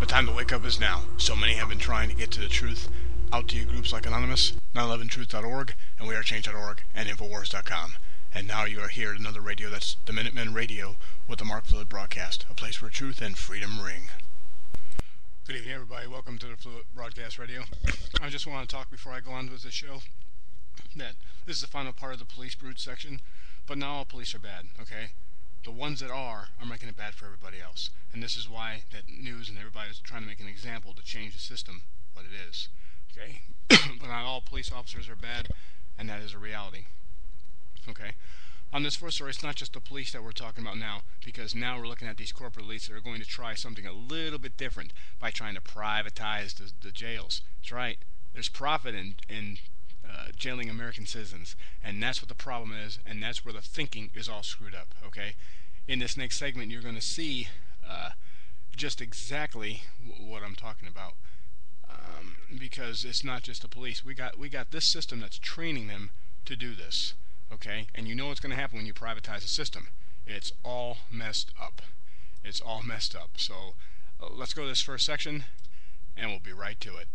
The time to wake up is now. So many have been trying to get to the truth. Out to you groups like Anonymous, 911truth.org, and wearechange.org, and Infowars.com. And now you are here at another radio that's the Minutemen Radio with the Mark Fluid Broadcast, a place where truth and freedom ring. Good evening, everybody. Welcome to the Fluid Broadcast Radio. I just want to talk before I go on with the show that this is the final part of the police brute section, but not all police are bad, okay? The ones that are making it bad for everybody else. And this is why that news and everybody is trying to make an example to change the system, what it is. Okay? But not all police officers are bad, and that is a reality. Okay? On this first story, it's not just the police that we're talking about now, because now we're looking at these corporate elites that are going to try something a little bit different by trying to privatize the jails. That's right. There's profit in jailing American citizens, and that's what the problem is, and that's where the thinking is all screwed up. Okay? In this next segment, you're going to see just exactly what I'm talking about, because it's not just the police. We got this system that's training them to do this. Okay, and you know what's going to happen when you privatize a system. It's all messed up. It's all messed up. So let's go to this first section, and we'll be right to it.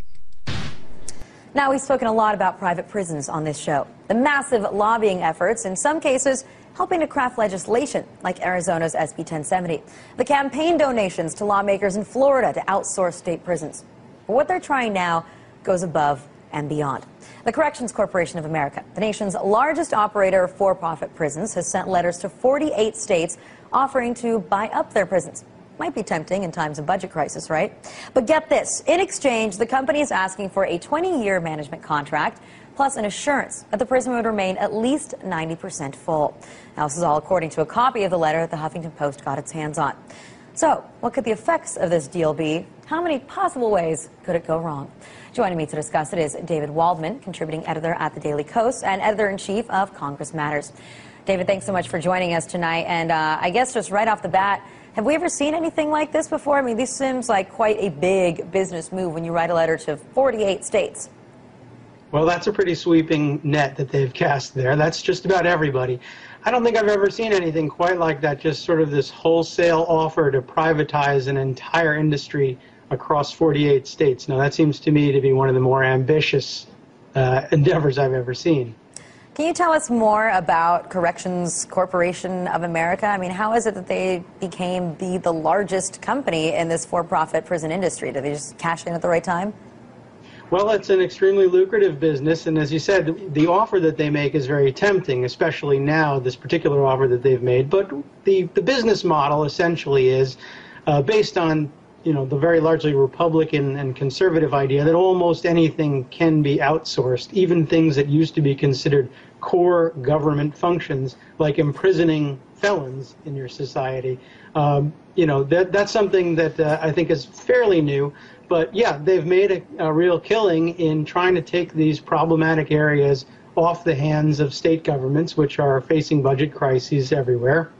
Now, we've spoken a lot about private prisons on this show. The massive lobbying efforts, in some cases, helping to craft legislation, like Arizona's SB 1070. The campaign donations to lawmakers in Florida to outsource state prisons. But what they're trying now goes above and beyond. The Corrections Corporation of America, the nation's largest operator of for-profit prisons, has sent letters to 48 states offering to buy up their prisons. Might be tempting in times of budget crisis, right? But get this, in exchange, the company is asking for a 20-year management contract, plus an assurance that the prison would remain at least 90% full. Now, this is all according to a copy of the letter that the Huffington Post got its hands on. So, what could the effects of this deal be? How many possible ways could it go wrong? Joining me to discuss it is David Waldman, contributing editor at the Daily Kos and editor-in-chief of Congress Matters. David, thanks so much for joining us tonight. And I guess just right off the bat, have we ever seen anything like this before? I mean, this seems like quite a big business move when you write a letter to 48 states. Well, that's a pretty sweeping net that they've cast there. That's just about everybody. I don't think I've ever seen anything quite like that, just sort of this wholesale offer to privatize an entire industry across 48 states. Now, that seems to me to be one of the more ambitious endeavors I've ever seen. Can you tell us more about Corrections Corporation of America? I mean, how is it that they became the largest company in this for-profit prison industry? Did they just cash in at the right time? Well, it's an extremely lucrative business, and as you said, the offer that they make is very tempting, especially now, this particular offer that they've made. But the business model essentially is based on the very largely Republican and conservative idea that almost anything can be outsourced, even things that used to be considered core government functions, like imprisoning felons in your society. That's something that I think is fairly new. But yeah, they've made a real killing in trying to take these problematic areas off the hands of state governments, which are facing budget crises everywhere.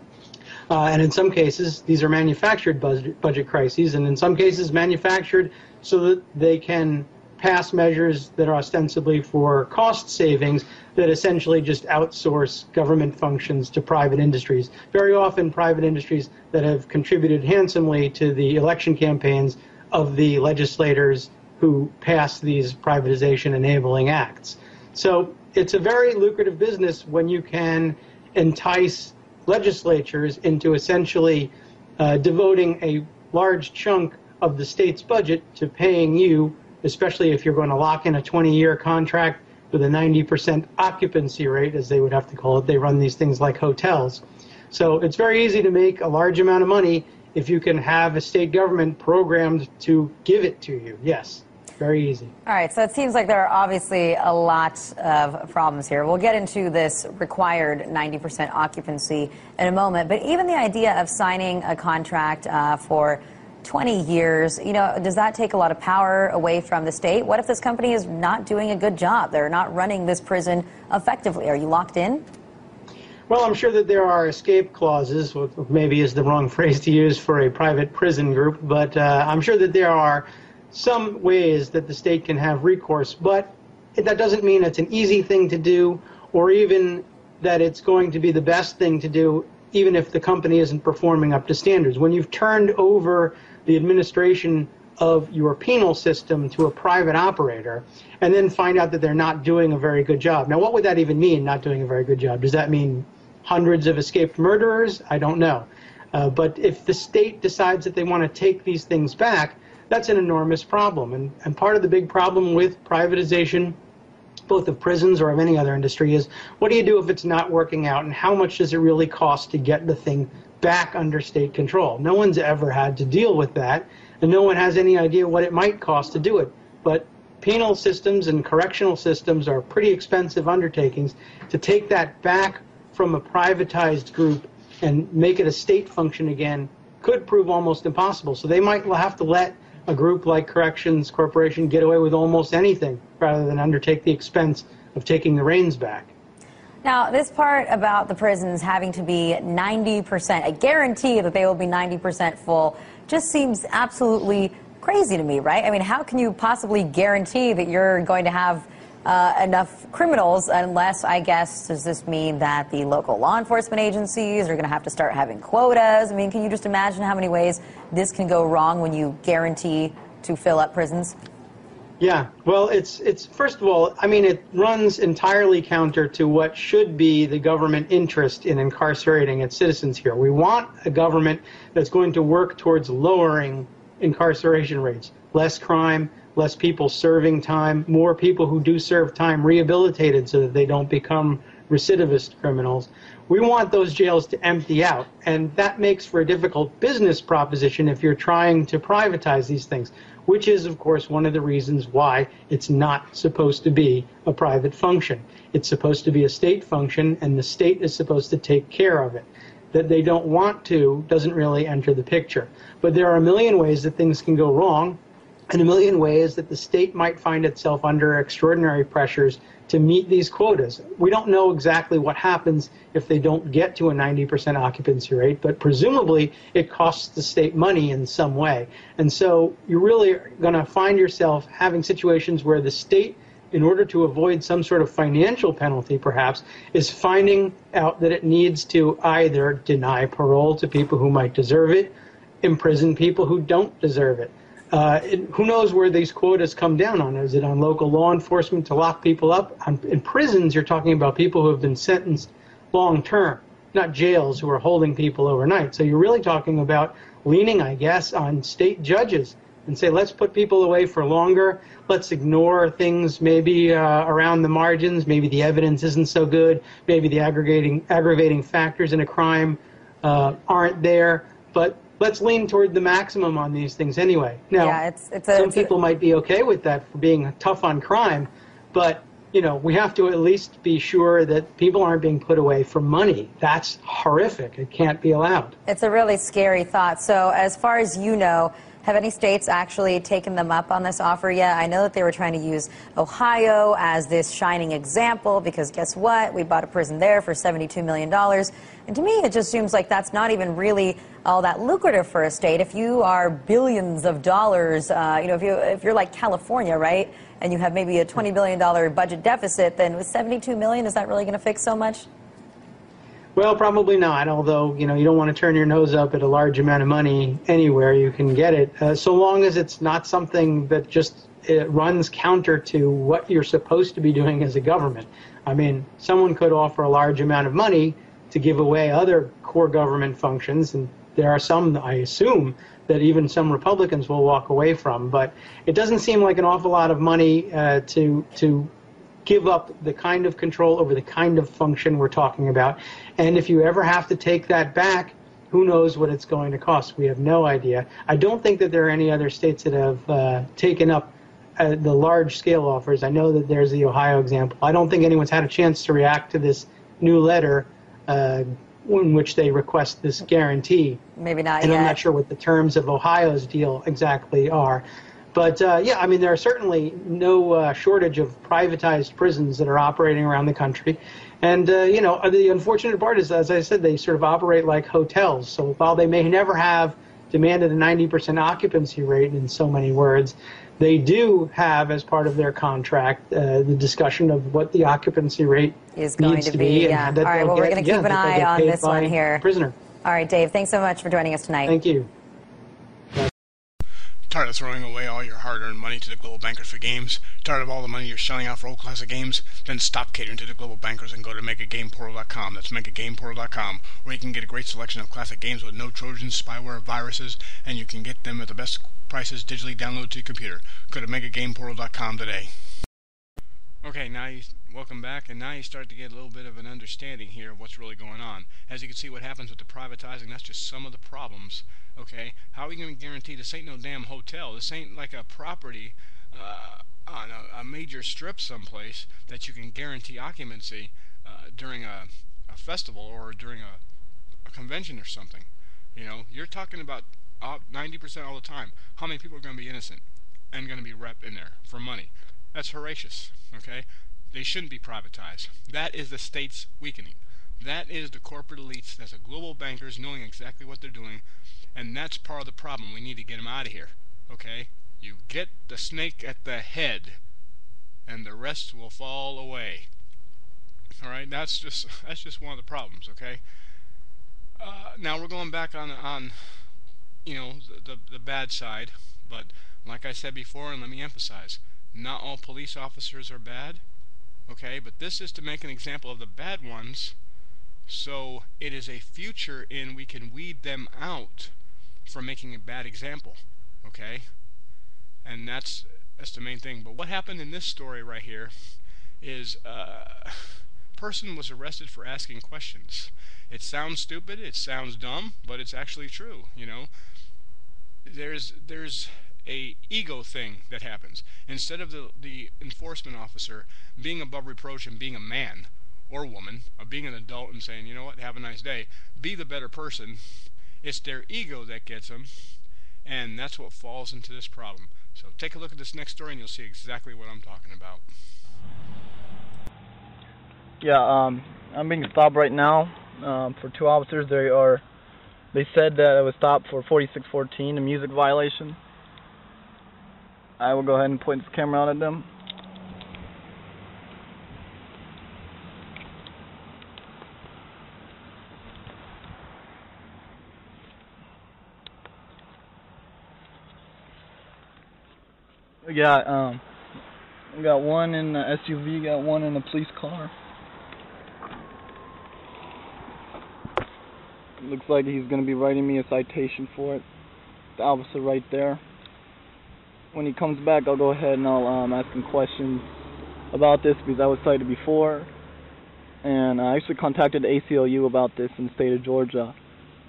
And in some cases, these are manufactured budget crises, and in some cases manufactured so that they can pass measures that are ostensibly for cost savings that essentially just outsource government functions to private industries. Very often private industries that have contributed handsomely to the election campaigns of the legislators who pass these privatization enabling acts. So it's a very lucrative business when you can entice legislatures into essentially devoting a large chunk of the state's budget to paying you, especially if you're going to lock in a 20-year contract with a 90% occupancy rate, as they would have to call it. They run these things like hotels. So it's very easy to make a large amount of money if you can have a state government programmed to give it to you. Yes, very easy. All right, so it seems like there are obviously a lot of problems here. We'll get into this required 90% occupancy in a moment, but even the idea of signing a contract for 20 years, does that take a lot of power away from the state? What if this company is not doing a good job? They're not running this prison effectively. Are you locked in? Well, I'm sure that there are escape clauses, which maybe is the wrong phrase to use for a private prison group, but I'm sure that there are some ways that the state can have recourse, but that doesn't mean it's an easy thing to do, or even that it's going to be the best thing to do, even if the company isn't performing up to standards. When you've turned over the administration of your penal system to a private operator and then find out that they're not doing a very good job. Now, what would that even mean, not doing a very good job? Does that mean hundreds of escaped murderers? I don't know. But if the state decides that they want to take these things back, that's an enormous problem. And part of the big problem with privatization, both of prisons or of any other industry, is what do you do if it's not working out, and how much does it really cost to get the thing back under state control? No one's ever had to deal with that, and no one has any idea what it might cost to do it. But penal systems and correctional systems are pretty expensive undertakings. To take that back from a privatized group and make it a state function again could prove almost impossible. So they might have to let a group like Corrections Corporation get away with almost anything rather than undertake the expense of taking the reins back. Now, this part about the prisons having to be 90%, a guarantee that they will be 90% full, just seems absolutely crazy to me, right? I mean, how can you possibly guarantee that you're going to have enough criminals unless, I guess, does this mean that the local law enforcement agencies are going to have to start having quotas? I mean, can you just imagine how many ways this can go wrong when you guarantee to fill up prisons? Yeah, well, it's first of all, I mean, it runs entirely counter to what should be the government interest in incarcerating its citizens here. We want a government that's going to work towards lowering incarceration rates, less crime, less people serving time, more people who do serve time rehabilitated so that they don't become recidivist criminals. We want those jails to empty out, and that makes for a difficult business proposition if you're trying to privatize these things, which is, of course, one of the reasons why it's not supposed to be a private function. It's supposed to be a state function, and the state is supposed to take care of it. That they don't want to doesn't really enter the picture. But there are a million ways that things can go wrong, and a million ways that the state might find itself under extraordinary pressures to meet these quotas. We don't know exactly what happens if they don't get to a 90% occupancy rate, but presumably it costs the state money in some way. And so you're really going to find yourself having situations where the state, in order to avoid some sort of financial penalty perhaps, is finding out that it needs to either deny parole to people who might deserve it, imprison people who don't deserve it. Who knows where these quotas come down on? Is it on local law enforcement to lock people up? In prisons, you're talking about people who have been sentenced long term, not jails who are holding people overnight. So you're really talking about leaning, I guess, on state judges and say, let's put people away for longer. Let's ignore things maybe around the margins. Maybe the evidence isn't so good. Maybe the aggravating factors in a crime aren't there. But let's lean toward the maximum on these things anyway. Now, yeah, some people might be okay with that for being tough on crime, but we have to at least be sure that people aren't being put away for money. That's horrific. It can't be allowed. It's a really scary thought. So as far as you know, have any states actually taken them up on this offer yet? I know that they were trying to use Ohio as this shining example because guess what? We bought a prison there for $72 million. And to me, it just seems like that's not even really all that lucrative for a state. If you are billions of dollars, if you're like California, right, and you have maybe a $20 billion budget deficit, then with $72 million, is that really going to fix so much? Well, probably not, although, you don't want to turn your nose up at a large amount of money anywhere you can get it, so long as it's not something that just runs counter to what you're supposed to be doing as a government. I mean, someone could offer a large amount of money to give away other core government functions, and there are some, I assume, that even some Republicans will walk away from, but it doesn't seem like an awful lot of money to give up the kind of control over the kind of function we're talking about. And if you ever have to take that back, who knows what it's going to cost? We have no idea. I don't think that there are any other states that have taken up the large-scale offers. I know that there's the Ohio example. I don't think anyone's had a chance to react to this new letter in which they request this guarantee. Maybe not and yet. I'm not sure what the terms of Ohio's deal exactly are. But, yeah, I mean, there are certainly no shortage of privatized prisons that are operating around the country. And, the unfortunate part is, as I said, they sort of operate like hotels. So while they may never have demanded a 90% occupancy rate in so many words, they do have, as part of their contract, the discussion of what the occupancy rate is going needs to be. Yeah. And all right, well, we're going to keep an eye on this one here. Prisoner. All right, Dave, thanks so much for joining us tonight. Thank you. Tired of of throwing away all your hard-earned money to the global bankers for games? Tired of all the money you're shelling out for old classic games? Then stop catering to the global bankers and go to MegaGamePortal.com. That's MegaGamePortal.com, where you can get a great selection of classic games with no trojans, spyware, viruses, and you can get them at the best prices digitally downloaded to your computer. Go to MegaGamePortal.com today. Okay, welcome back, and now you start to get a little bit of an understanding here of what's really going on. As you can see, what happens with the privatizing, that's just some of the problems. Okay, how are you going to guarantee this ain't no damn hotel? This ain't like a property on a major strip someplace that you can guarantee occupancy during a festival or during a convention or something. You know, you're talking about 90% all the time. How many people are going to be innocent and going to be rep in there for money? That's horrendous, okay? They shouldn't be privatized. That is the state's weakening. That is the corporate elites. That's the global bankers knowing exactly what they're doing, and that's part of the problem. We need to get them out of here, okay? You get the snake at the head, and the rest will fall away. All right, that's just one of the problems, okay? Now we're going back on you know, the bad side, but like I said before, and let me emphasize, not all police officers are bad, okay? But this is to make an example of the bad ones, so it is a future in we can weed them out from making a bad example, okay? And that's the main thing. But what happened in this story right here is a person was arrested for asking questions. It sounds stupid, it sounds dumb, but it's actually true, you know? There's a ego thing that happens. Instead of the enforcement officer being above reproach and being a man or woman, or being an adult and saying, you know what, have a nice day, be the better person, it's their ego that gets them, and that's what falls into this problem. So take a look at this next story and you'll see exactly what I'm talking about. Yeah, I'm being stopped right now for two officers. They said that I was stopped for 4614, a music violation. I will go ahead and point this camera out at them. We got one in the SUV, got one in the police car. Looks like he's going to be writing me a citation for it. The officer right there. When he comes back, I'll go ahead and I'll ask him questions about this because I was cited before. And I actually contacted the ACLU about this in the state of Georgia.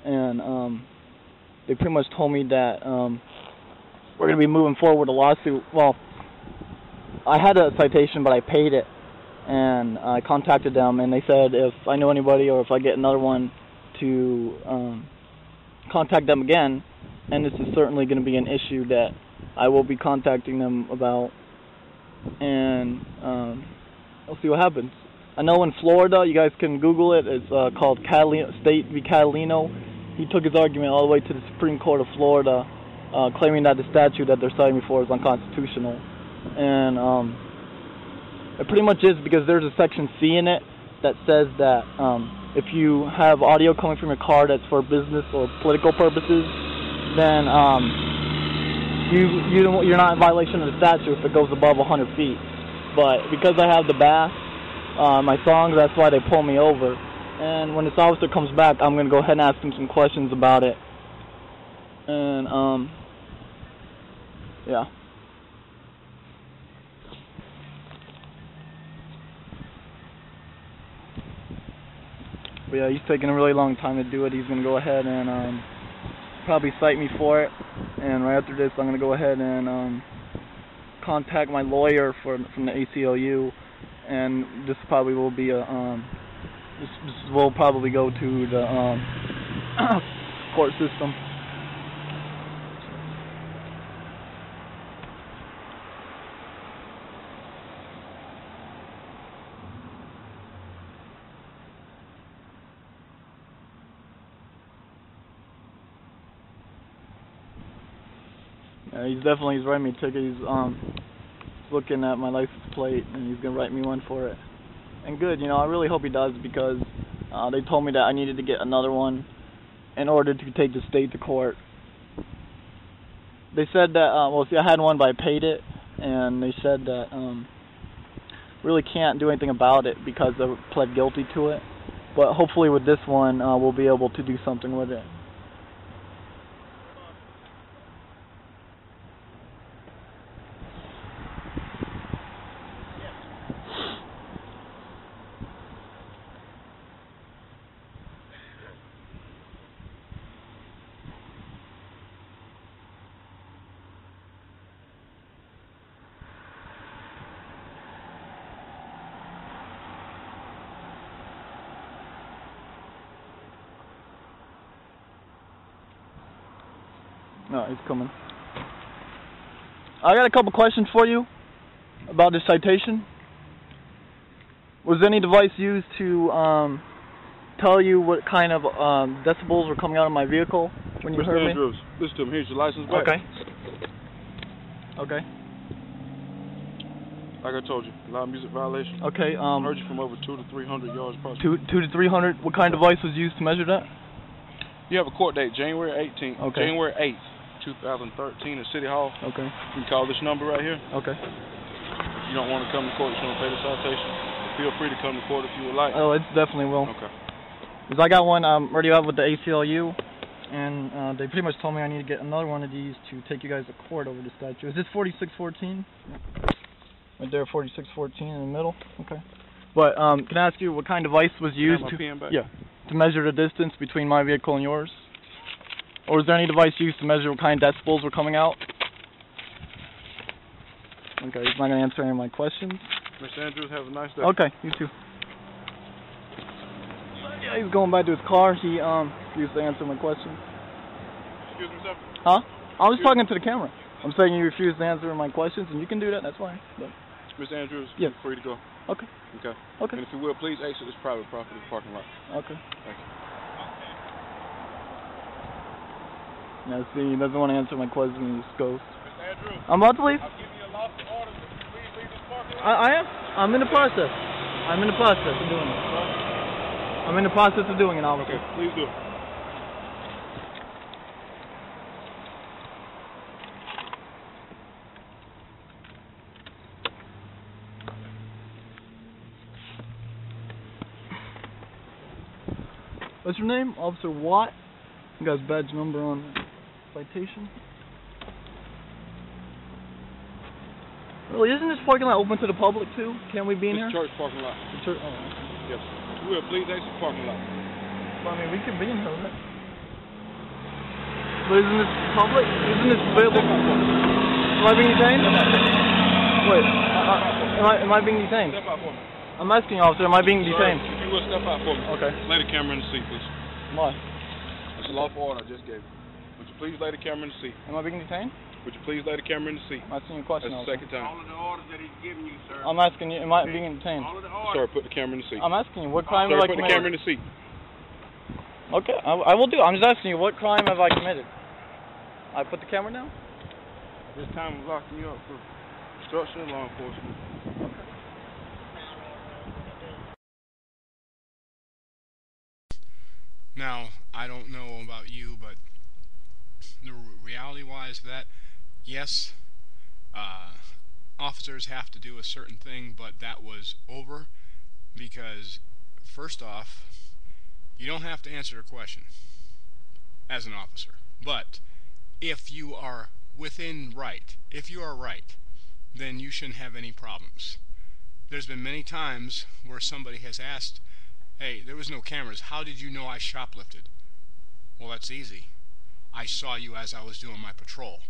And they pretty much told me that we're going to be moving forward with a lawsuit. Well, I had a citation, but I paid it. And I contacted them, and they said if I know anybody or if I get another one to contact them again. And this is certainly going to be an issue that I will be contacting them about, and we'll see what happens. I know in Florida, you guys can Google it, it's called State v. Catalino. He took his argument all the way to the Supreme Court of Florida, claiming that the statute that they're citing me for is unconstitutional. And it pretty much is because there's a Section C in it that says that if you have audio coming from your car that's for business or political purposes, then you're not in violation of the statute if it goes above 100 feet. But because I have the bass, my songs, that's why they pull me over. And when this officer comes back, I'm going to go ahead and ask him some questions about it. And, yeah. But yeah, he's taking a really long time to do it. He's going to go ahead and probably cite me for it. And right after this, I'm going to go ahead and contact my lawyer from the ACLU, and this probably will be a this will probably go to the court system. Yeah, he's writing me a ticket. He's looking at my license plate, and he's gonna write me one for it. And good, you know, I really hope he does, because they told me that I needed to get another one in order to take the state to court. They said that, well, see, I had one, but I paid it, and they said that really can't do anything about it because I pled guilty to it. But hopefully with this one, we'll be able to do something with it. No, he's coming. I got a couple questions for you about this citation. Was any device used to tell you what kind of decibels were coming out of my vehicle when you Mr. heard Andrews, listen to me. Here's your license back. Okay. Okay. Like I told you, loud music violation. Okay. Heard you from over 200 to 300 yards approximately. 2 to 300. What kind of device was used to measure that? You have a court date, January 18th. Okay. January 8th, 2013 at City Hall. Okay. You can call this number right here. Okay. If you don't want to come to court, you want to pay the citation. Feel free to come to court if you would like. Oh, it definitely will. Okay. Because I got one already out with the ACLU, and they pretty much told me I need to get another one of these to take you guys to court over the statute. Is this 4614? Right there, 4614 in the middle. Okay. But can I ask you what kind of device was used to measure the distance between my vehicle and yours? Or is there any device used to measure what kind of decibels were coming out? Okay, he's not going to answer any of my questions. Mr. Andrews, have a nice day. Okay, you too. Yeah, he's going back to his car. He refused to answer my questions. Excuse me, sir? Huh? I was talking to the camera. I'm saying you refused to answer my questions, and you can do that. That's fine. But Mr. Andrews, yes. you're free to go. Okay. Okay. Okay. And if you will, please exit this private property parking lot. Okay. Thank you. Now, see, he doesn't want to answer my questions, and he just goes. Mr. Andrews, I'm about to leave. I'll give you a lawful order. Please leave this parking lot. I am. I'm in the process. I'm in the process of doing it. I'm in the process of doing it, officer. Okay, please do it. What's your name? Officer Watt. You got his badge number on the citation. Really, isn't this parking lot open to the public too? Can't we be in This here? church parking lot. The church. Oh, okay. Yes. If you will, please exit the parking lot. Well, I mean, we could be in here, right? But isn't this public? Isn't this available? Am I being detained? Wait. Am I being detained? Step out for me. I'm asking you, officer, am I being detained? Sir, if you will, step out for me. Okay. Lay the camera in the seat, please. Why? It's a lawful order I just gave you. Would you please lay the camera in the seat? Am I being detained? Would you please lay the camera in the seat? I'm asking you a question, That's the officer. second time. All of the orders that he's giving you, sir. I'm asking you, am I being detained? All of the Sir, orders. put the camera in the seat. I'm asking you, what crime Sir, have I put the committed? camera in the seat. Okay, I will do. I'm just asking you, what crime have I committed? I put the camera down? This time we're locking you up for obstruction of law enforcement. Now, I don't know about you, but the reality-wise of that, yes, officers have to do a certain thing, but that was over because, first off, you don't have to answer a question as an officer. But if you are within right, if you are right, then you shouldn't have any problems. There's been many times where somebody has asked, hey, there was no cameras. How did you know I shoplifted? Well, that's easy. I saw you as I was doing my patrol.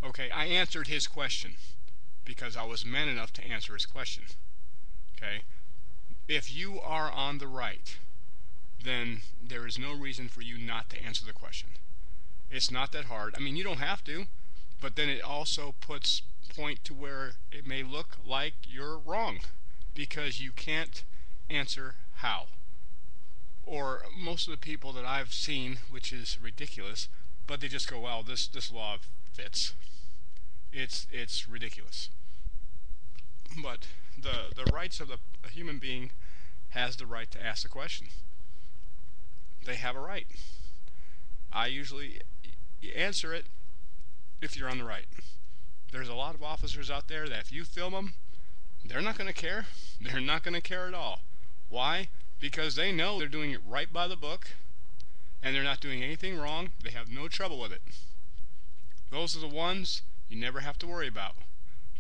Okay, I answered his question because I was man enough to answer his question. Okay? If you are on the right, then there is no reason for you not to answer the question. It's not that hard. I mean, you don't have to, but then it also puts point to where it may look like you're wrong because you can't answer how. Or most of the people that I've seen, which is ridiculous, but they just go, well, this law fits. It's ridiculous. But the rights of a human being has the right to ask the question. They have a right. I usually answer it, if you're on the right. There's a lot of officers out there that if you film them, they're not going to care. They're not going to care at all. Why? Because they know they're doing it right by the book, and they're not doing anything wrong. They have no trouble with it. Those are the ones you never have to worry about.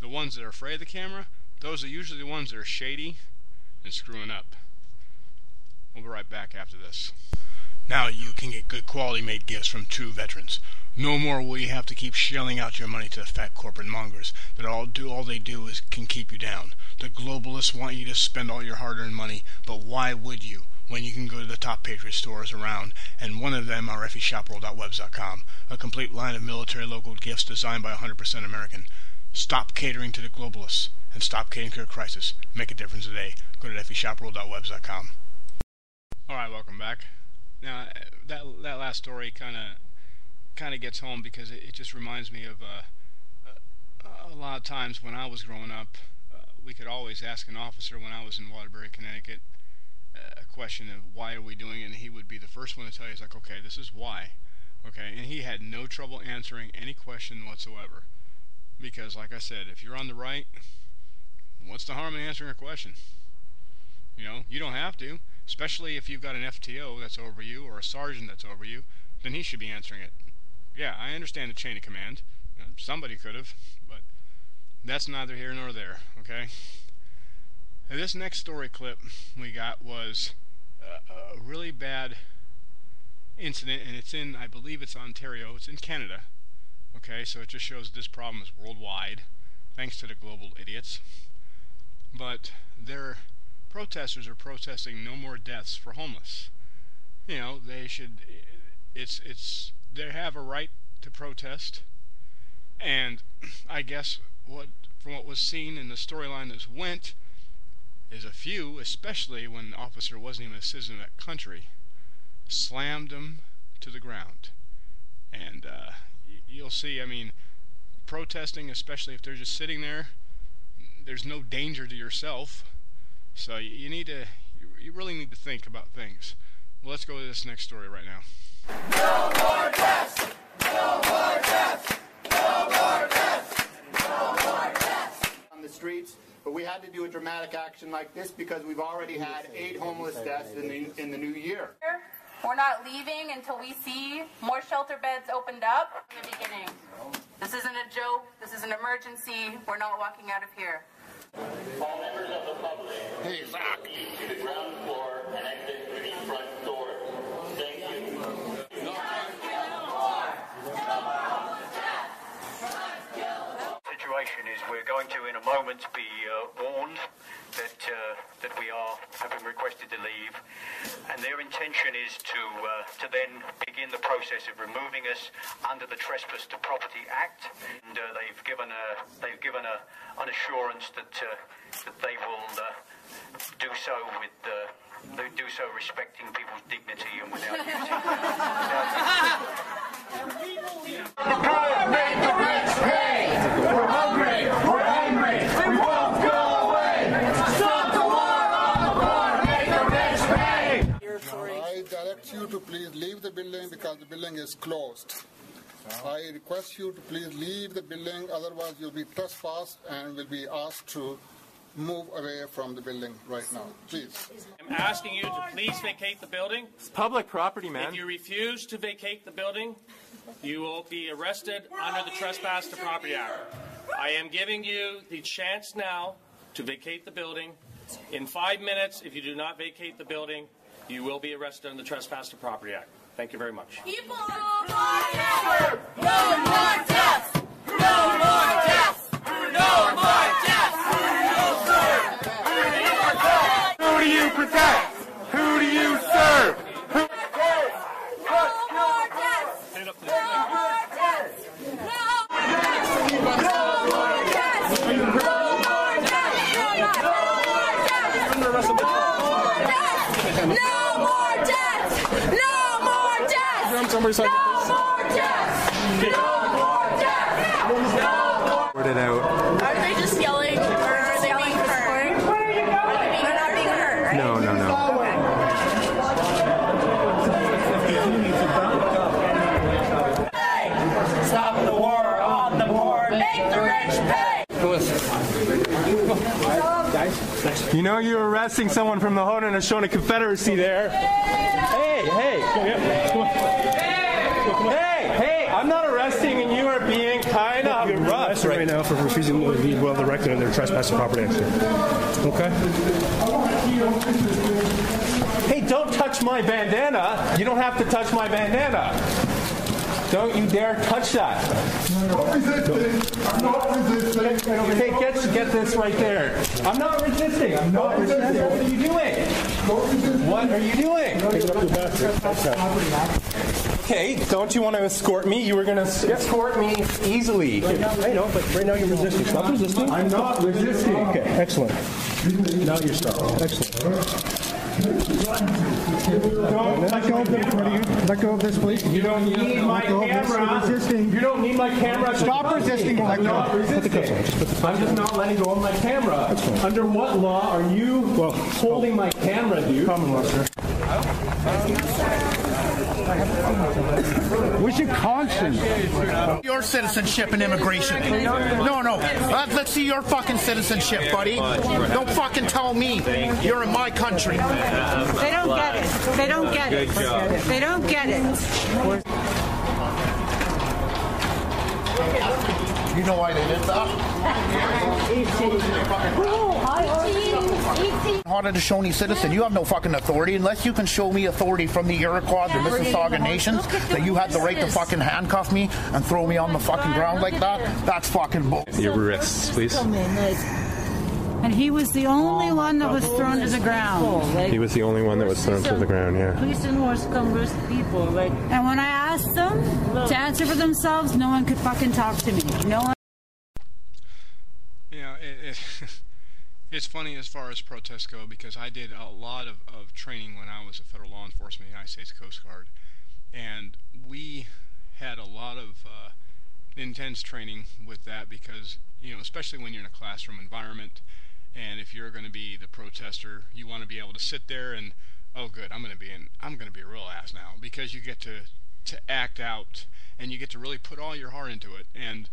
The ones that are afraid of the camera, those are usually the ones that are shady and screwing up. We'll be right back after this. Now you can get good quality made gifts from true veterans. No more will you have to keep shelling out your money to the fat corporate mongers that all they do is can keep you down. The globalists want you to spend all your hard-earned money, but why would you when you can go to the top Patriot stores around, and one of them are effyshopworld.webs.com, a complete line of military local gifts designed by 100% American. Stop catering to the globalists and stop catering to a crisis. Make a difference today. Go to effyshopworld.webs.com. Alright, welcome back. Now, that last story kind of gets home because it just reminds me of a lot of times when I was growing up, we could always ask an officer when I was in Waterbury, Connecticut, a question of why are we doing it, and he would be the first one to tell you, he's like, okay, this is why. Okay, and he had no trouble answering any question whatsoever. Because, like I said, if you're on the right, what's the harm in answering a question? You know, you don't have to. Especially if you've got an FTO that's over you or a sergeant that's over you, then he should be answering it. Yeah, I understand the chain of command. Somebody could have, but that's neither here nor there, okay? Now, this next story clip we got was a really bad incident, and it's in, I believe it's Ontario. It's in Canada, okay? So it just shows this problem is worldwide, thanks to the global idiots. But protesters are protesting no more deaths for homeless. You know, they should, they have a right to protest, and I guess from what was seen in the storyline that went, is a few, especially when the officer wasn't even a citizen of that country, slammed them to the ground. And you'll see, I mean, protesting, especially if they're just sitting there, there's no danger to yourself. So you really need to think about things. Well, let's go to this next story right now. No more deaths! No more deaths! No more deaths! No more deaths! On the streets, but we had to do a dramatic action like this because we've already had 8 homeless deaths in the new year. We're not leaving until we see more shelter beds opened up in the beginning. This isn't a joke. This is an emergency. We're not walking out of here. All members of the public, please to the ground floor and exit through the front door. Thank you. The situation is we're going to in a moment be warned that we are having requested to leave, and their intention is to then begin the process of removing us under the Trespass to Property Act, and they've given an assurance that they will do so respecting people's dignity and without using Make the rich pay! We're hungry! We're angry! We won't go away! Stop the war on the floor! Make the rich pay! I direct you to please leave the building because the building is closed. I request you to please leave the building, otherwise you'll be trespassed and will be asked to move away from the building right now. Please. I'm asking you to please vacate the building. It's public property, man. If you refuse to vacate the building, you will be arrested under the Trespass to Property Act. I am giving you the chance now to vacate the building. In 5 minutes, if you do not vacate the building, you will be arrested under the Trespass to Property Act. Thank you very much. People, no more deaths! No more deaths! No more deaths! Who do you protect? Who do you serve? Word it out. Are they just yelling, or are they being hurt? They're not being hurt, right? No. Stop the war! the rich pay! You know you're arresting someone from the Haudenosaunee Confederacy there. Hey, I'm not arresting, and you are being kind of rough right now for refusing to leave well directed and they're trespassing property action. Okay? Hey, don't touch my bandana. You don't have to touch my bandana. Don't you dare touch that. I'm not resisting. I'm not resisting. Okay, get this right there. I'm not resisting. I'm not resisting. What are you doing? What are you doing? Okay, don't you want to escort me? You were going to escort me easily. I know, but right now you're resisting. Stop resisting. I'm not resisting. Okay, excellent. Now you're stopped. Excellent. Let go of this, please. You don't need my camera. You don't need my camera. Stop resisting. I'm not resisting. I'm just not letting go of my camera. Under what law are you holding my camera, dude? Common law, sir. Where's your conscience? Your citizenship and immigration. No. Let's see your fucking citizenship, buddy. Don't fucking tell me you're in my country. They don't get it. They don't get it. They don't get it. You know why they did that? Haudenosaunee citizen, you have no fucking authority unless you can show me authority from the Iroquois, the Mississauga nations, that you had the right to fucking handcuff me and throw me on the fucking ground like that. That's fucking bull. Your wrists, please. And he was the only one that was thrown to the ground. He was the only one that was thrown to the ground, yeah. Police and horse come risk people. And when I asked them to answer for themselves, no one could fucking talk to me. No one. You know, it's funny as far as protests go, because I did a lot of training when I was a federal law enforcement in the United States Coast Guard. And we had a lot of intense training with that because, you know, especially when you're in a classroom environment, and if you're going to be the protester, you want to be able to sit there and, oh good, I'm going to be a real ass now, because you get to act out and you get to really put all your heart into it. And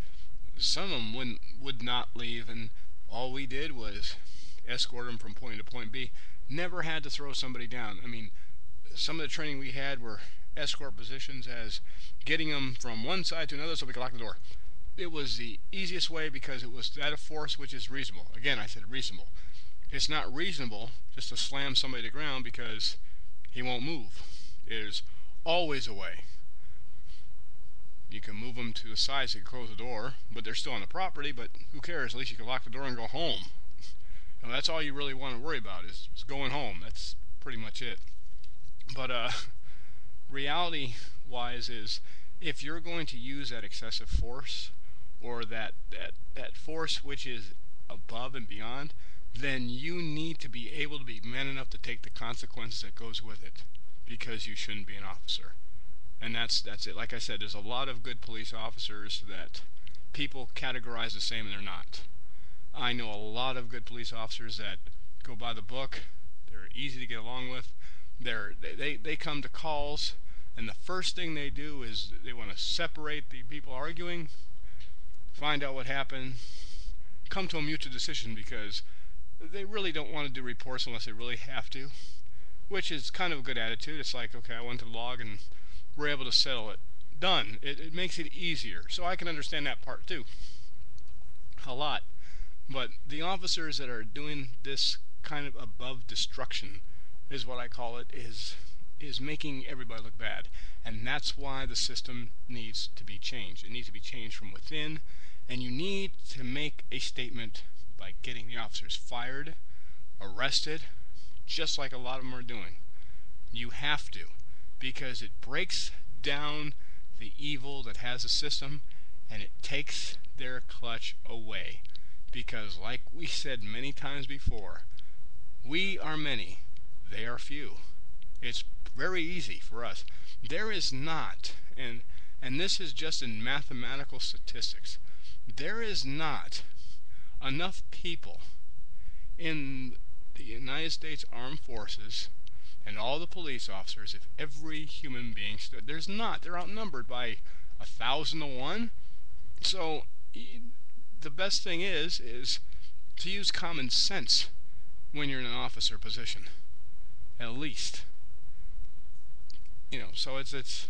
some of them would not leave, and all we did was escort them from point A to point B. Never had to throw somebody down. I mean, some of the training we had were escort positions as getting them from one side to another so we could lock the door. It was the easiest way because it was that of force, which is reasonable. Again, I said reasonable. It's not reasonable just to slam somebody to the ground because he won't move. There's always a way. You can move them to the side so you can close the door, but they're still on the property, but who cares? At least you can lock the door and go home. You know, that's all you really want to worry about is going home. That's pretty much it. But reality-wise is if you're going to use that excessive force or that force which is above and beyond, then you need to be able to be man enough to take the consequences that goes with it, because you shouldn't be an officer. And that's it. Like I said, there's a lot of good police officers that people categorize the same, and they're not. I know a lot of good police officers that go by the book. They're easy to get along with. They come to calls, and the first thing they do is they want to separate the people arguing, find out what happened, come to a mutual decision, because they really don't want to do reports unless they really have to, which is kind of a good attitude. It's like, okay, I went to the log and we're able to settle it. Done. It makes it easier. So I can understand that part too. A lot. But the officers that are doing this kind of above destruction is what I call it, is making everybody look bad. And that's why the system needs to be changed. It needs to be changed from within, and you need to make a statement by getting the officers fired, arrested, just like a lot of them are doing. You have to, because it breaks down the evil that has a system, and it takes their clutch away. Because like we said many times before, we are many, they are few. It's very easy for us. There is not, and this is just in mathematical statistics, there is not enough people in the United States Armed Forces and all the police officers, if every human being stood. There's not. They're outnumbered by 1,000 to 1. So the best thing is to use common sense when you're in an officer position, at least. So it's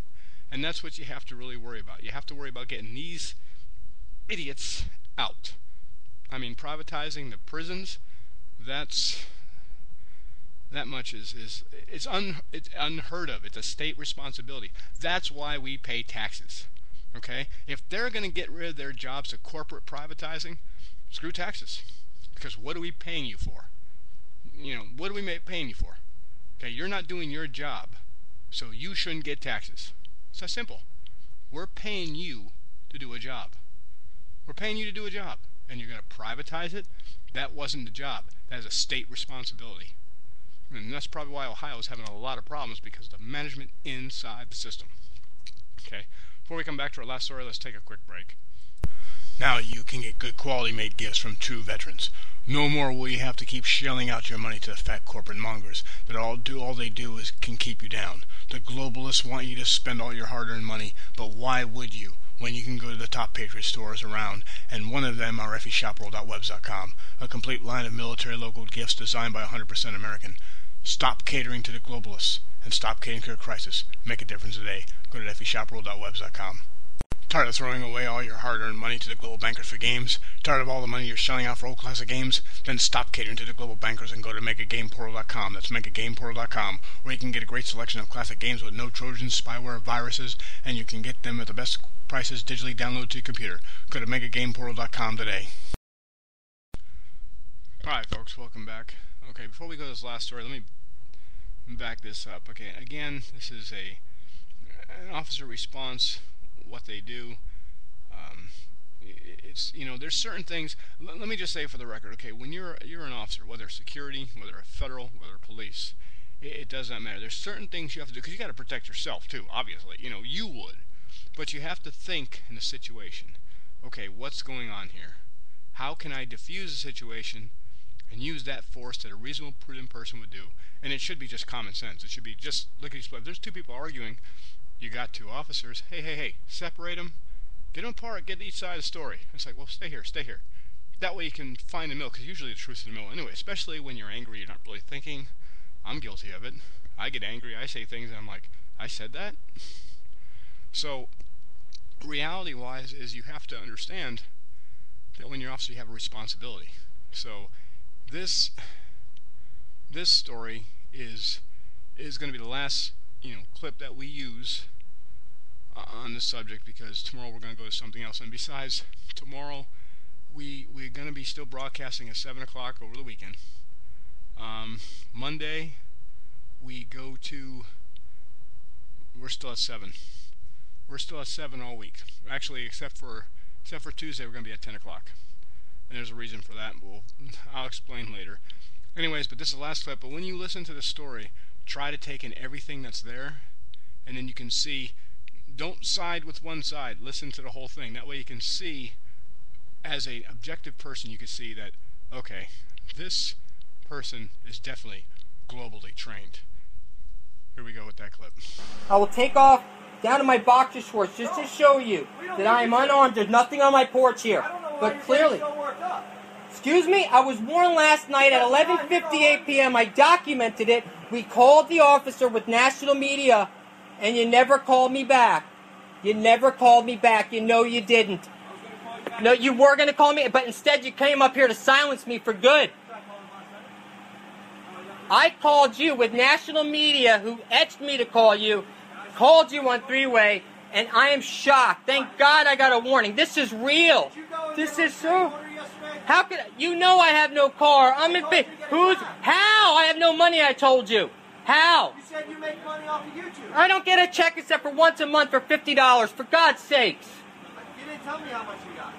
and that's what you have to really worry about. You have to worry about getting these idiots out. I mean, privatizing the prisons, that much is it's unheard of. It's a state responsibility. That's why we pay taxes. Okay? If they're going to get rid of their jobs to corporate privatizing, screw taxes. Because what are we paying you for? What are we paying you for? Okay, you're not doing your job, so you shouldn't get taxes. It's that simple. We're paying you to do a job. We're paying you to do a job. And you're going to privatize it? That wasn't the job. That is a state responsibility. And that's probably why Ohio is having a lot of problems, because of the management inside the system. Okay, before we come back to our last story, let's take a quick break. Now you can get good quality made gifts from true veterans. No more will you have to keep shelling out your money to the fat corporate mongers that all they do is can keep you down. The globalists want you to spend all your hard-earned money, but why would you when you can go to the top Patriot stores around, and one of them are FEShopWorld.webs.com, a complete line of military local gifts designed by 100% American. Stop catering to the globalists and stop catering to a crisis. Make a difference today. Go to FEShopWorld.webs.com. Tired of throwing away all your hard-earned money to the global bankers for games? Tired of all the money you're shelling out for old classic games? Then stop catering to the global bankers and go to MakeAGamePortal.com. That's MakeAGamePortal.com, where you can get a great selection of classic games with no Trojans, spyware, viruses, and you can get them at the best prices digitally downloaded to your computer. Go to MakeAGamePortal.com today. Alright folks, welcome back. Okay, before we go to this last story, let me back this up. Okay, again, this is an officer response, what they do. It's, there's certain things. Let me just say for the record, okay, when you're an officer, whether security, whether federal, whether police, it does not matter. There's certain things you have to do, because you got to protect yourself too, obviously. You would. But you have to think in the situation. Okay, what's going on here? How can I diffuse the situation and use that force that a reasonable, prudent person would do? And it should be just common sense. It should be just, look at these people. If there's two people arguing, you got two officers. Hey, separate them. Get them apart. Get each side of the story. It's like, well, stay here. That way you can find the middle, because usually the truth's in the middle anyway, especially when you're angry, you're not really thinking. I'm guilty of it. I get angry. I say things, and I'm like, I said that? So, reality-wise is you have to understand that when you're an officer, you have a responsibility. So, this story is going to be the last clip that we use on this subject, because tomorrow we're going to go to something else. And besides, tomorrow we're going to be still broadcasting at 7 o'clock over the weekend. Monday we're still at 7. We're still at 7 all week. Actually, except for Tuesday, we're going to be at 10 o'clock. And there's a reason for that. I'll explain later. Anyways, but this is the last clip. But when you listen to the story, try to take in everything that's there, and then you can see. Don't side with one side. Listen to the whole thing. That way you can see, as an objective person, you can see that, okay, this person is definitely globally trained. Here we go with that clip. I will take off down to my boxer shorts just to show you that I am unarmed. There's nothing on my porch here. But clearly, excuse me, I was warned last night at 11:58 p.m. I documented it. We called the officer with national media, and you never called me back. You never called me back. You know you didn't. No, you were going to call me, but instead you came up here to silence me for good. I called you with national media, who etched me to call you, called you on three-way, and I am shocked. Thank God I got a warning. This is real. This is so... How could... You know I have no car. I'm in... How? I have no money, I told you. How? You said you make money off of YouTube. I don't get a check except for once a month for $50, for God's sakes. You didn't tell me how much you got.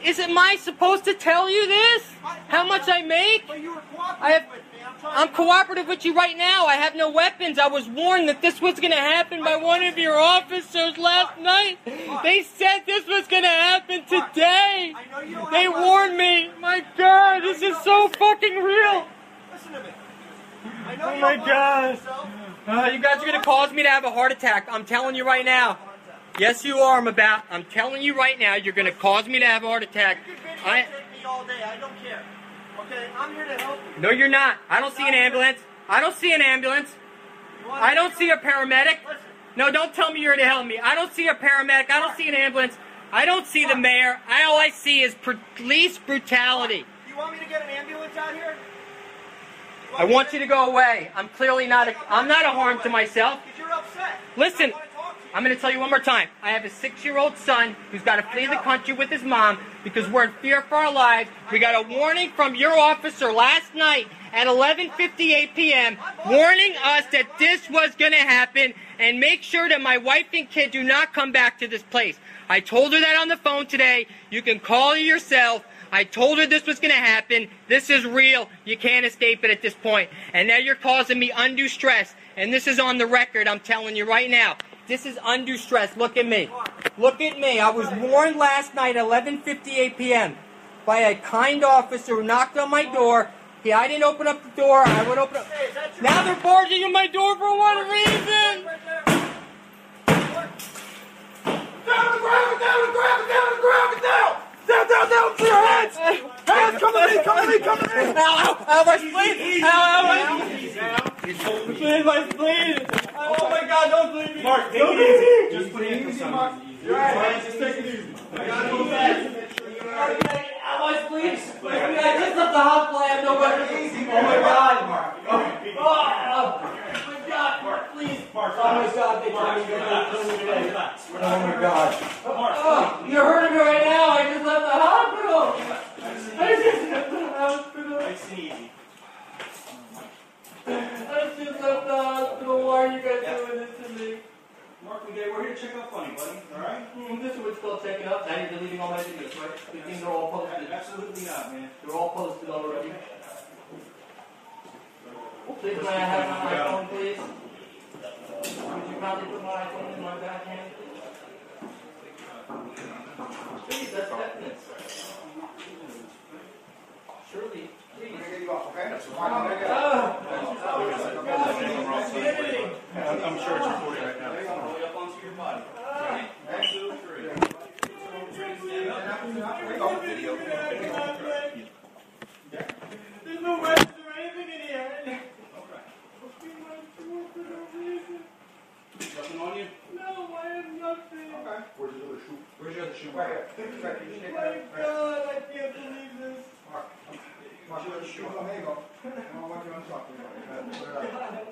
Am I supposed to tell you this? How much I make? But you were cooperative with me. I'm cooperative with you right now. I have no weapons. I was warned that this was going to happen by one of your officers last night. They said this was going to happen today. They warned me. My God, this is so fucking real. Listen to me. Oh my God. You guys are going to cause me to have a heart attack. I'm telling you right now. Yes, you are. I'm telling you right now, you're going to cause me to have a heart attack. You can videotape me all day. I don't care. Okay, I'm here to help you. No, you're not. I don't see an ambulance. I don't see an ambulance. I don't see a paramedic. No, don't tell me you're here to help me. I don't see a paramedic. I don't see an ambulance. I don't see the mayor. All I see is police brutality. Do you want me to get an ambulance out here? I want you to go away. I'm clearly not I'm not a harm to myself. Because you're upset. Listen, I'm going to tell you one more time. I have a 6-year-old son who's got to flee the country with his mom because we're in fear for our lives. We got a warning from your officer last night at 11:58 p.m. warning us that this was going to happen and make sure that my wife and kid do not come back to this place. I told her that on the phone today. You can call her yourself. I told her this was going to happen. This is real. You can't escape it at this point. And now you're causing me undue stress. And this is on the record, I'm telling you right now. This is undue stress. Look at me. Look at me. I was warned last night at 11:58 p.m. by a kind officer who knocked on my door. I didn't open up the door. I would open up. Now they're barging in my door for one reason. Down, to your hands! Hands, come to me, Ow, my spleen! Ow, my spleen! Oh my God, don't bleed me! Mark, take it easy. Just put it easy, Mark. You're right, just take it easy. I gotta go back. Ow, my spleen! I just left the hospital, I have nowhere to easy. Oh my God, Mark. Oh my God, Mark, please. Oh my God, they told me you're going to kill me today. Oh my God. Oh, you're hurting me right now. I just left the hospital. I just left the hospital. Nice and easy. I just left the hospital. Why are you guys doing this to me? Mark, we're here to check up on you, buddy. All right? This is what's still checking up. Now you're deleting all my videos, right? The things are all posted. Absolutely not, man. They're all posted already. Please, may I have my iPhone, please? Would you probably put my iPhone in my back hand, please? Please, that's evidence. Surely, please. I'm sure it's recording right now. All the way up onto your body. Absolutely free. There's no weapons or anything in here. Nothing on you? No, I have nothing. Okay. Where's your other shoe? Where's your other shoe? Right here. My God, I can't believe this. Where's your other shoe? Oh, here you go. I don't know what you want to talk about. Put it out.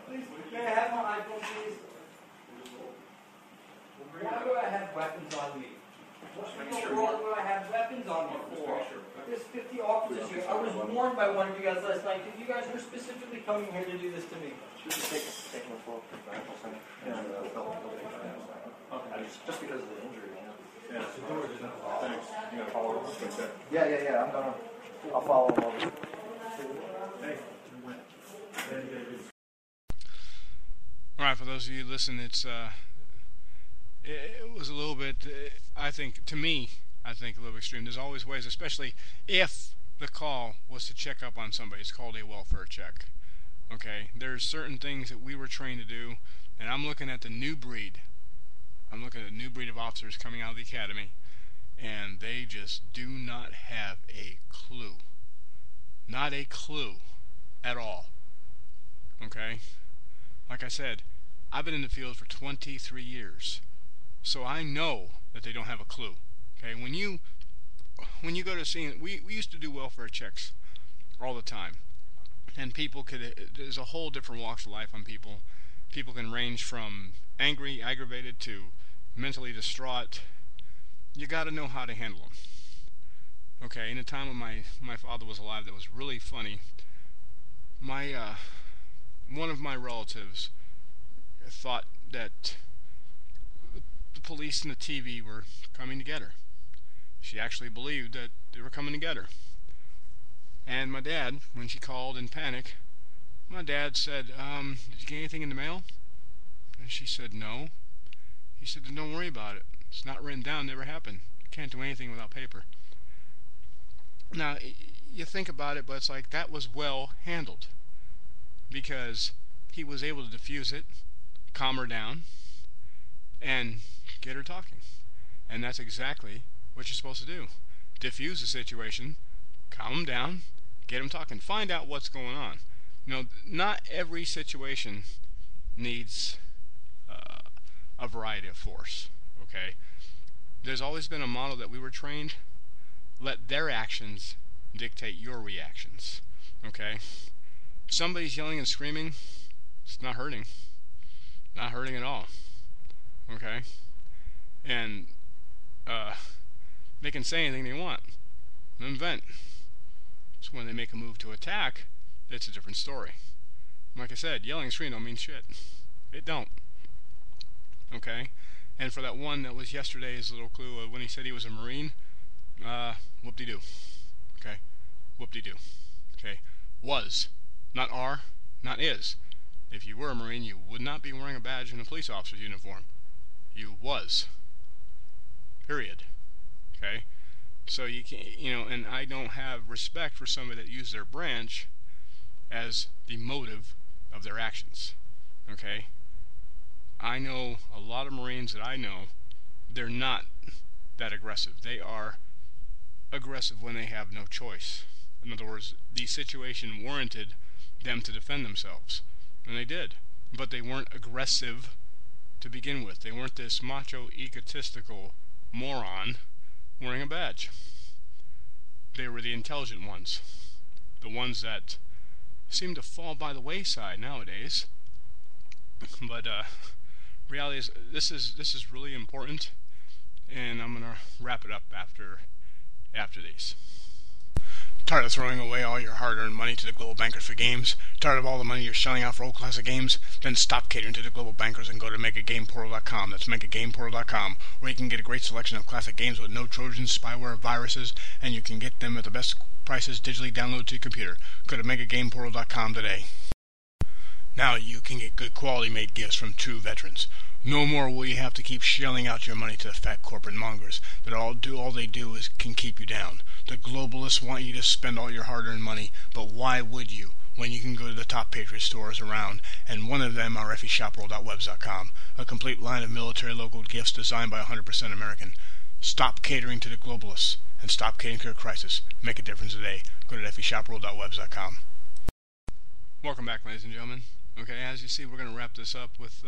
Please, may I have my iPhone, please? Why do I have weapons on me? What in the world do I have weapons on me for? There's 50 officers here. I was warned by one of you guys last night because you guys were specifically coming here to do this to me. Take a report from the medical center. Okay. Just because of the injury, you know. Yeah. Thanks. You gotta follow up. Yeah. I'm gonna. I'll follow him over. All right, for those of you who listen, it was a little bit. I think a little extreme. There's always ways, especially if the call was to check up on somebody. It's called a welfare check. Okay, there's certain things that we were trained to do, and I'm looking at the new breed. I'm looking at a new breed of officers coming out of the academy, and they just do not have a clue. Not a clue at all. Okay? Like I said, I've been in the field for 23 years, so I know that they don't have a clue. Okay? When you go to see, we used to do welfare checks all the time. And there's a whole different walks of life on people. People can range from angry, aggravated, to mentally distraught. You got to know how to handle them. Okay, in a time when my father was alive, that was really funny. One of my relatives thought that the police and the TV were coming to get her. She actually believed that they were coming to get her. And my dad, when she called in panic, my dad said, did you get anything in the mail? And she said, no. He said, then don't worry about it. It's not written down, never happened. You can't do anything without paper. Now, you think about it, but it's like that was well handled. Because he was able to diffuse it, calm her down, and get her talking. And that's exactly what you're supposed to do. Diffuse the situation, calm them down, get them talking, find out what's going on. Not every situation needs a variety of force, okay? There's always been a model that we were trained, let their actions dictate your reactions, okay? Somebody's yelling and screaming, it's not hurting. Not hurting at all, okay? And they can say anything they want, and vent. So when they make a move to attack, it's a different story. Like I said, yelling and screaming don't mean shit. It don't. Okay? And for that one that was yesterday's little clue when he said he was a Marine, whoop-de-doo. Okay? Whoop-de-doo. Okay? Was. Not are, not is. If you were a Marine, you would not be wearing a badge and a police officer's uniform. You was. Period. Okay? So you can't, and I don't have respect for somebody that used their branch as the motive of their actions. Okay? I know a lot of Marines that I know, they're not that aggressive. They are aggressive when they have no choice. In other words, the situation warranted them to defend themselves. And they did. But they weren't aggressive to begin with. They weren't this macho, egotistical moron wearing a badge. They were the intelligent ones. The ones that seem to fall by the wayside nowadays. But reality is, this is really important, and I'm gonna wrap it up after these. Tired of throwing away all your hard-earned money to the global bankers for games? Tired of all the money you're shelling out for old classic games? Then stop catering to the global bankers and go to MegaGamePortal.com. That's MegaGamePortal.com, where you can get a great selection of classic games with no Trojans, spyware, viruses, and you can get them at the best prices digitally downloaded to your computer. Go to MegaGamePortal.com today. Now you can get good quality made gifts from true veterans. No more will you have to keep shelling out your money to the fat corporate mongers that all they do is can keep you down. The globalists want you to spend all your hard-earned money, but why would you when you can go to the top Patriot stores around, and one of them are FEShopWorld.webs.com, a complete line of military local gifts designed by 100% American. Stop catering to the globalists and stop catering to a crisis. Make a difference today. Go to FEShopWorld.webs.com. Welcome back, ladies and gentlemen. Okay, as you see, we're going to wrap this up with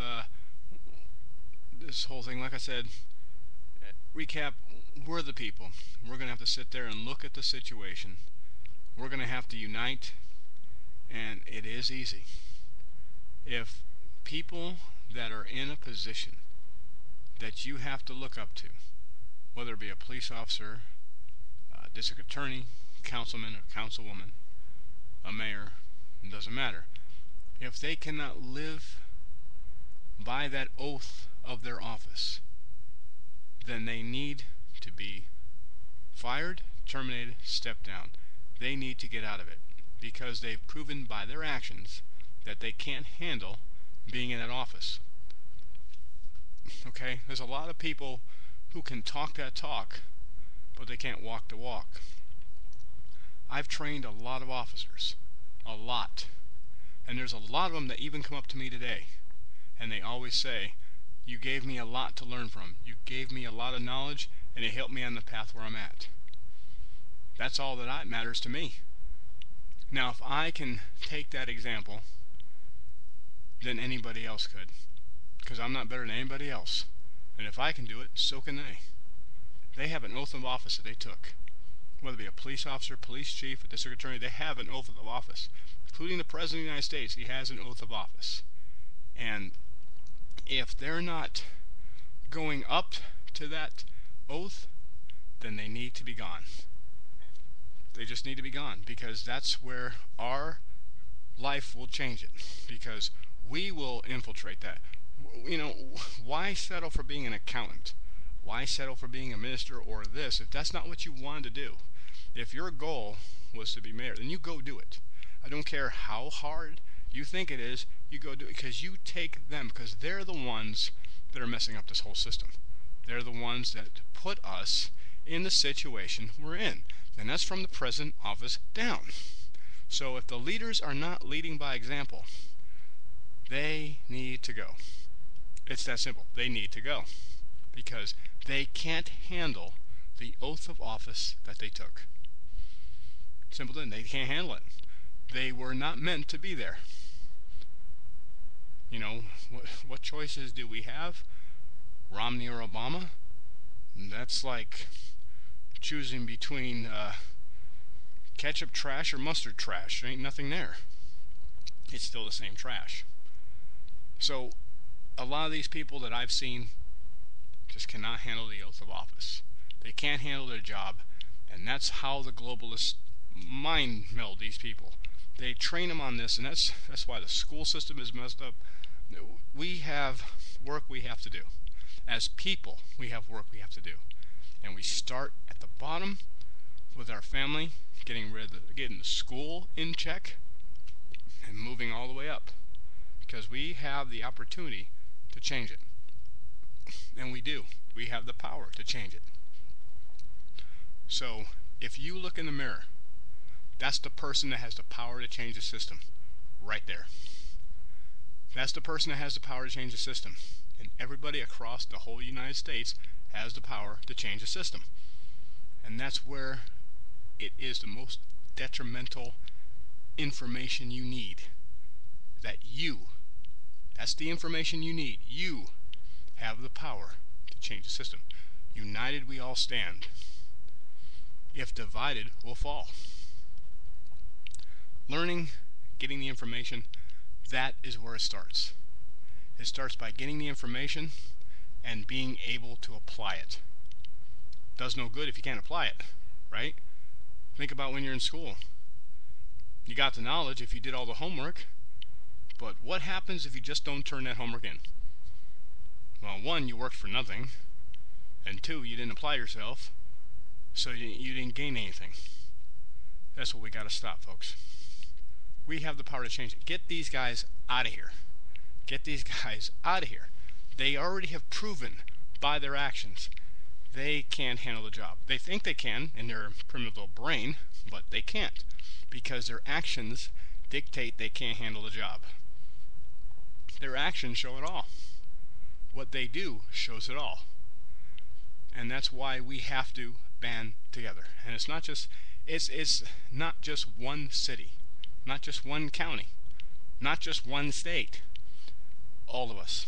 this whole thing. Like I said, recap, we're the people. We're going to have to sit there and look at the situation. We're going to have to unite, and it is easy. If people that are in a position that you have to look up to, whether it be a police officer, a district attorney, councilman or councilwoman, a mayor, it doesn't matter. If they cannot live by that oath of their office, then they need to be fired, terminated, stepped down. They need to get out of it because they've proven by their actions that they can't handle being in that office. Okay? There's a lot of people who can talk that talk, but they can't walk the walk. I've trained a lot of officers. A lot. And there's a lot of them that even come up to me today, and they always say, you gave me a lot to learn from. You gave me a lot of knowledge, and it helped me on the path where I'm at. That's all that matters to me. Now, if I can take that example, then anybody else could, because I'm not better than anybody else. And if I can do it, so can they. They have an oath of office that they took. Whether it be a police officer, police chief, a district attorney, they have an oath of office. Including the President of the United States, he has an oath of office. And if they're not going up to that oath, then they need to be gone. They just need to be gone, because that's where our life will change it, because we will infiltrate that. Why settle for being an accountant? Why settle for being a minister or this if that's not what you wanted to do? If your goal was to be mayor, then you go do it. I don't care how hard you think it is, you go do it, because you take them, because they're the ones that are messing up this whole system. They're the ones that put us in the situation we're in, and that's from the president office down. So if the leaders are not leading by example, they need to go. It's that simple. They need to go because they can't handle the oath of office that they took. Simple thing. They can't handle it. They were not meant to be there. You know, what choices do we have? Romney or Obama? That's like choosing between ketchup trash or mustard trash. There ain't nothing there. It's still the same trash. So a lot of these people that I've seen just cannot handle the oath of office. They can't handle their job, and that's how the globalists mind meld these people. They train them on this, and that's why the school system is messed up. We have work we have to do. As people, we have work we have to do. And we start at the bottom with our family, getting the school in check, and moving all the way up. Because we have the opportunity to change it. And we do. We have the power to change it. So, if you look in the mirror, that's the person that has the power to change the system. Right there. That's the person that has the power to change the system. And everybody across the whole United States has the power to change the system. And that's where it is the most detrimental information you need. That's the information you need. You have the power to change the system. United we all stand. If divided, we'll fall. Learning, getting the information, that is where it starts. It starts by getting the information and being able to apply it. Does no good if you can't apply it, right? Think about when you're in school. You got the knowledge if you did all the homework, but what happens if you just don't turn that homework in? Well, one, you worked for nothing, and two, you didn't apply yourself, so you didn't gain anything. That's what we got to stop, folks. We have the power to change it. Get these guys out of here. Get these guys out of here. They already have proven by their actions they can't handle the job. They think they can in their primitive little brain, but they can't because their actions dictate they can't handle the job. Their actions show it all. What they do shows it all. And that's why we have to band together. And it's not just one city, not just one county, not just one state. All of us,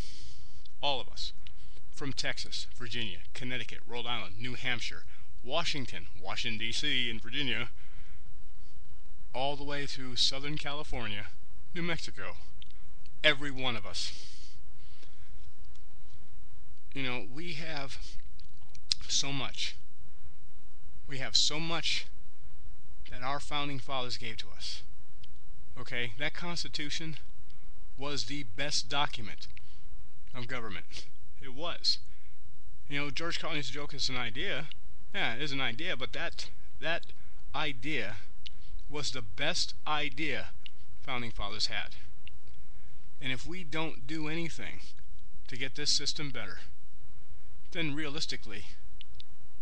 from Texas, Virginia, Connecticut, Rhode Island, New Hampshire, Washington, D.C., and Virginia, all the way through Southern California, New Mexico, every one of us. You know, we have so much. We have so much that our founding fathers gave to us. Okay, that Constitution was the best document of government. It was. You know, George Carlin used to joke it's an idea. Yeah, it is an idea, but that idea was the best idea founding fathers had. And if we don't do anything to get this system better, then realistically,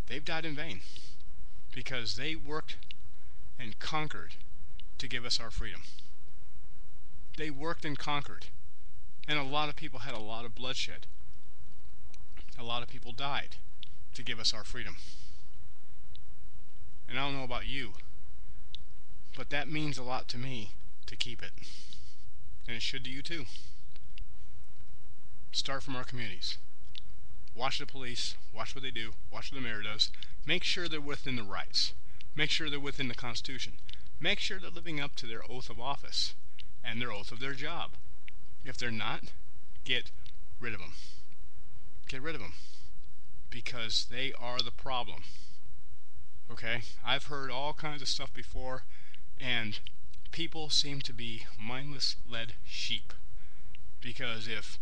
they've died in vain. Because they worked and conquered to give us our freedom. They worked and conquered. And a lot of people had a lot of bloodshed. A lot of people died to give us our freedom. And I don't know about you, but that means a lot to me to keep it. And it should to you too. Start from our communities. Watch the police, watch what they do, watch what the mayor does. Make sure they're within the rights. Make sure they're within the Constitution. Make sure they're living up to their oath of office and their oath of their job. If they're not, get rid of them. Get rid of them. Because they are the problem. Okay? I've heard all kinds of stuff before, and people seem to be mindless led sheep. Because if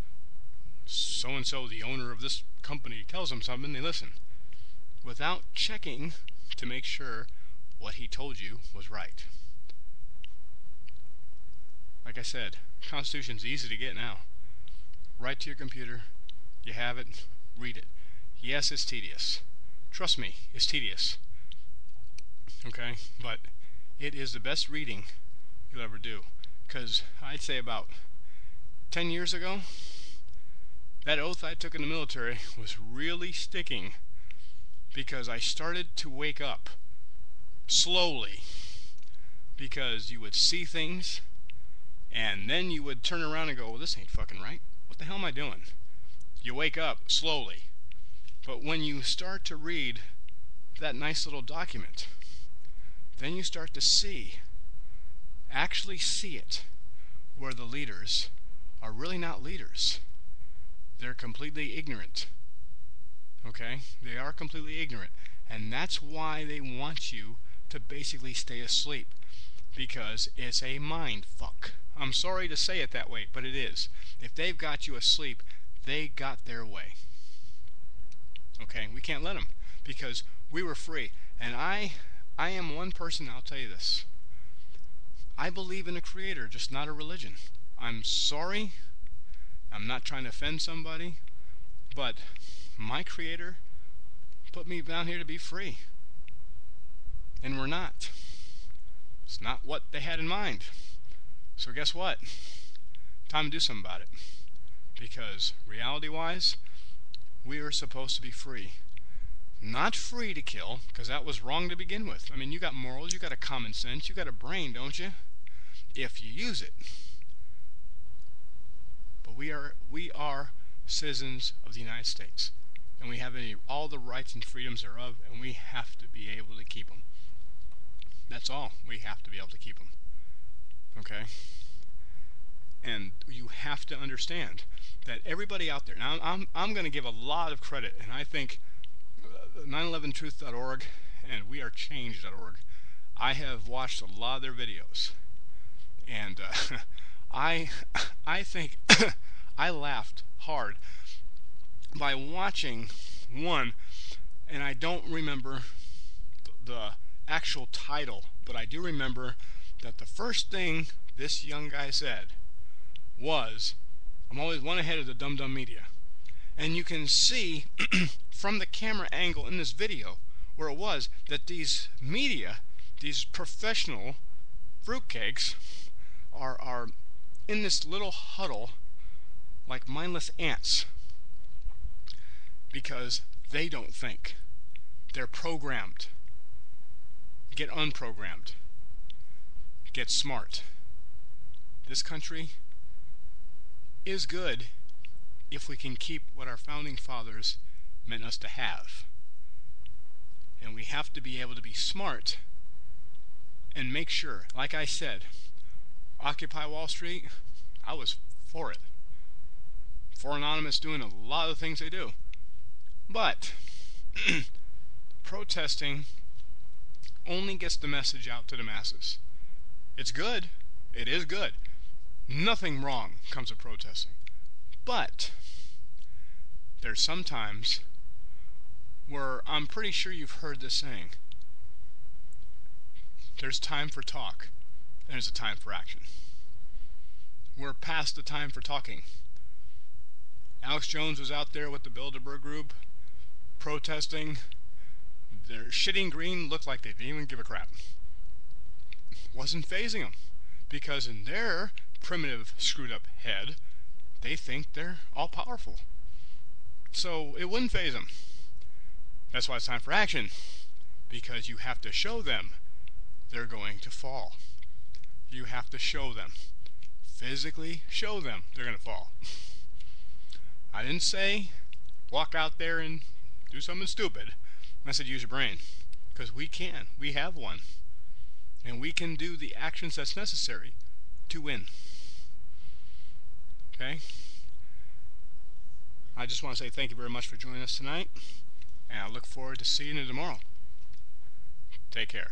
so-and-so, the owner of this company, tells them something, they listen. Without checking to make sure what he told you was right. Like I said, Constitution's easy to get now. Right to your computer, you have it, read it. Yes, it's tedious. Trust me, it's tedious. Okay? But it is the best reading you'll ever do. Because I'd say about 10 years ago, that oath I took in the military was really sticking, because I started to wake up slowly, because you would see things and then you would turn around and go, well, this ain't fucking right. What the hell am I doing? You wake up slowly. But when you start to read that nice little document, then you start to actually see it, where the leaders are really not leaders. They're completely ignorant. Okay? They are completely ignorant. And that's why they want you to basically stay asleep. Because it's a mind fuck. I'm sorry to say it that way, but it is. If they've got you asleep, they got their way. Okay? We can't let them. Because we were free. And I am one person, I'll tell you this. I believe in a creator, just not a religion. I'm sorry. I'm not trying to offend somebody. But my creator put me down here to be free. And we're not. It's not what they had in mind. So guess what? Time to do something about it. Because reality-wise, we are supposed to be free. Not free to kill, because that was wrong to begin with. I mean, you got morals, you got a common sense, you got a brain, don't you? If you use it. But we are citizens of the United States. And we have all the rights and freedoms thereof, and we have to be able to keep them. That's all. We have to be able to keep them. Okay? And you have to understand that everybody out there, now I'm going to give a lot of credit, and I think 911truth.org and wearechange.org, I have watched a lot of their videos, and I think I laughed hard by watching one, and I don't remember the actual title, but I do remember that the first thing this young guy said was, I'm always one ahead of the dumb media. And you can see from the camera angle in this video where it was that these media, these professional fruitcakes, are in this little huddle like mindless ants, because they don't think. They're programmed. Get unprogrammed. Get smart. This country is good if we can keep what our founding fathers meant us to have. And we have to be able to be smart and make sure, like I said, Occupy Wall Street, I was for it. For Anonymous doing a lot of the things they do. But protesting only gets the message out to the masses. It's good. It is good. Nothing wrong comes of protesting. But there's some times where I'm pretty sure you've heard this saying. There's time for talk, and there's a time for action. We're past the time for talking. Alex Jones was out there with the Bilderberg Group protesting. Their shitting green looked like they didn't even give a crap. Wasn't phasing them, because in their primitive, screwed up head, they think they're all powerful. So it wouldn't phase them. That's why it's time for action, because you have to show them they're going to fall. You have to show them, physically show them they're going to fall. I didn't say walk out there and do something stupid. I said use your brain, because we can. We have one. And we can do the actions that's necessary to win. Okay? I just want to say thank you very much for joining us tonight, and I look forward to seeing you tomorrow. Take care.